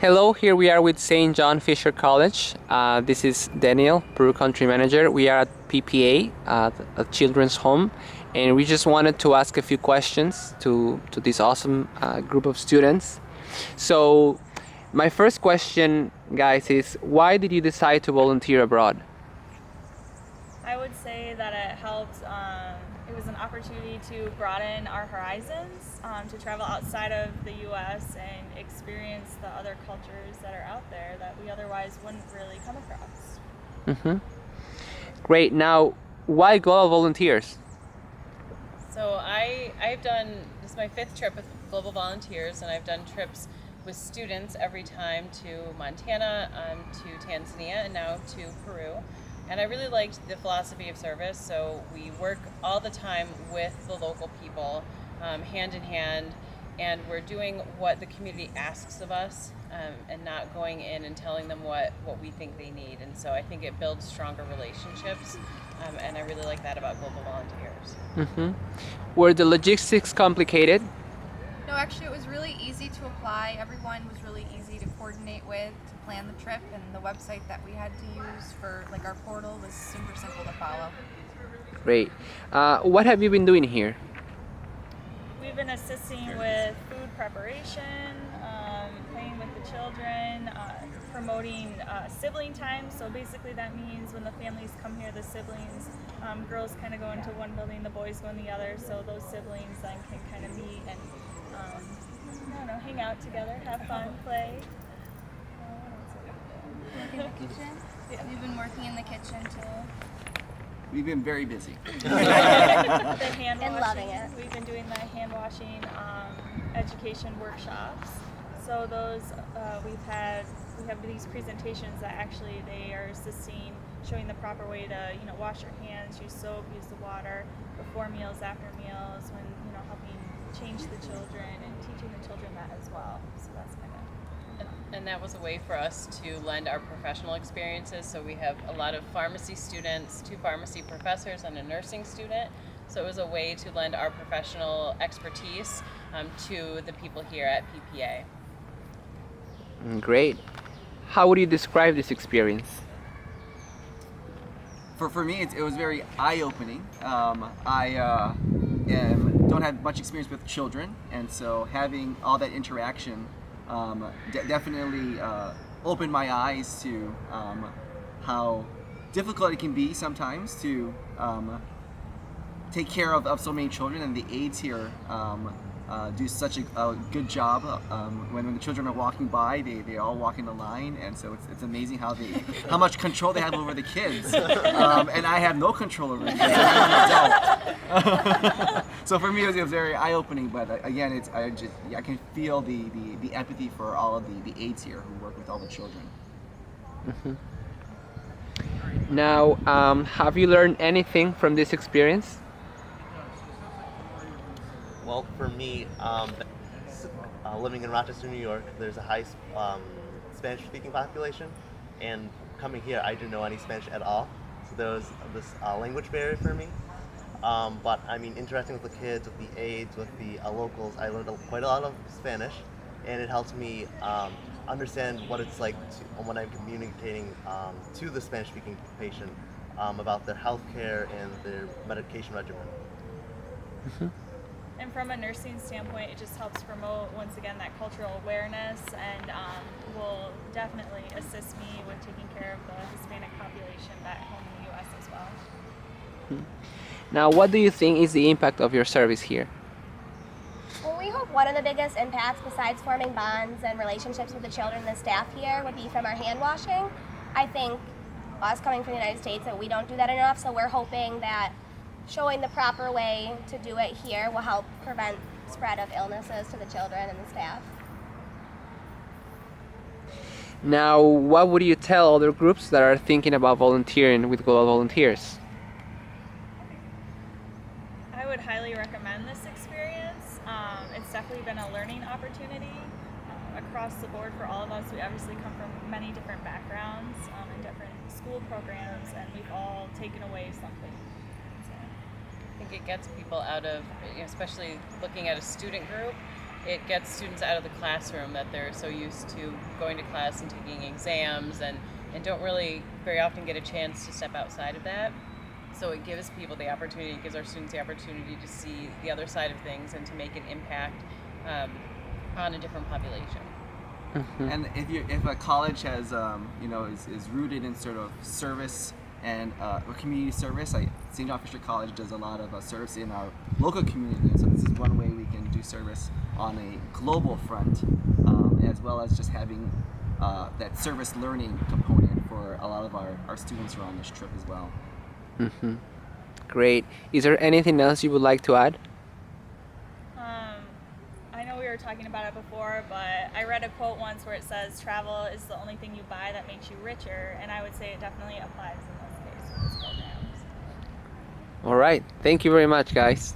Hello, here we are with St. John Fisher College. This is Daniel, Peru Country Manager. We are at PPA, a children's home, and we just wanted to ask a few questions to this awesome group of students. So, my first question, guys, is why did you decide to volunteer abroad? I would say that it helped. It was an opportunity to broaden our horizons, to travel outside of the U.S. and experience the other cultures that are out there that we otherwise wouldn't really come across. Mm-hmm. Great. Now, why Global Volunteers? So I've done, this is my 5th trip with Global Volunteers, and I've done trips with students every time to Montana, to Tanzania, and now to Peru. And I really liked the philosophy of service, so we work all the time with the local people, hand in hand, and we're doing what the community asks of us, and not going in and telling them what we think they need. And so I think it builds stronger relationships, and I really like that about Global Volunteers. Mm-hmm. Were the logistics complicated? No, actually it was really easy to apply. Everyone was really easy to coordinate with, to plan the trip, and the website that we had to use for our portal was super simple to follow. Great. What have you been doing here? We've been assisting with food preparation, playing with the children, promoting sibling time. So basically that means when the families come here, the siblings, girls kind of go into one building, the boys go in the other, so those siblings then can kind of meet and I don't know, hang out together, have fun, play. Work in the kitchen? Yeah. We've been working in the kitchen too. We've been very busy. The hand And washing. loving it. We've been doing the hand washing education workshops. So those we have these presentations that actually they are assisting, showing the proper way to wash your hands, use soap, use the water before meals, after meals, when helping change the children and teaching the children that as well. So that's kind of. And that was a way for us to lend our professional experiences. So we have a lot of pharmacy students, 2 pharmacy professors, and a nursing student. So it was a way to lend our professional expertise to the people here at PPA. Great. How would you describe this experience? For me, it was very eye-opening. I don't have much experience with children, and so having all that interaction definitely opened my eyes to how difficult it can be sometimes to take care of so many children, and the aides here do such a good job. When the children are walking by, they all walk in a line, and so it's amazing how much control they have over the kids, and I have no control over the kids. I'm an adult. So for me, it was very eye-opening. But again, I can feel the empathy for all of the aides here who work with all the children. Mm-hmm. Now, have you learned anything from this experience? Well, for me, living in Rochester, New York, there's a high Spanish-speaking population, and coming here, I didn't know any Spanish at all, so there was this language barrier for me. But I mean, interacting with the kids, with the aides, with the locals, I learned quite a lot of Spanish, and it helps me understand what it's like when I'm communicating to the Spanish-speaking patient about their health care and their medication regimen. Mm-hmm. And from a nursing standpoint, it just helps promote, once again, that cultural awareness, and will definitely assist me with taking care of the Hispanic population back home in the U.S. as well. Mm-hmm. Now, what do you think is the impact of your service here? Well, we hope one of the biggest impacts, besides forming bonds and relationships with the children and the staff here, would be from our hand washing. I think us coming from the United States, that we don't do that enough, so we're hoping that showing the proper way to do it here will help prevent spread of illnesses to the children and the staff. Now, what would you tell other groups that are thinking about volunteering with Global Volunteers? I would highly recommend this experience. It's definitely been a learning opportunity across the board for all of us. We obviously come from many different backgrounds and different school programs, and we've all taken away something. I think it gets people out of, especially looking at a student group, it gets students out of the classroom that they're so used to going to class and taking exams and don't really very often get a chance to step outside of that. So it gives people the opportunity, it gives our students the opportunity to see the other side of things and to make an impact on a different population. And if a college has is rooted in sort of service and or community service, like St. John Fisher College does a lot of service in our local community, and so this is one way we can do service on a global front, as well as just having that service learning component for a lot of our students who are on this trip as well. Great. Is there anything else you would like to add? I know we were talking about it before, but I read a quote once where it says travel is the only thing you buy that makes you richer, and I would say it definitely applies in this case with this program. All right. Thank you very much, guys.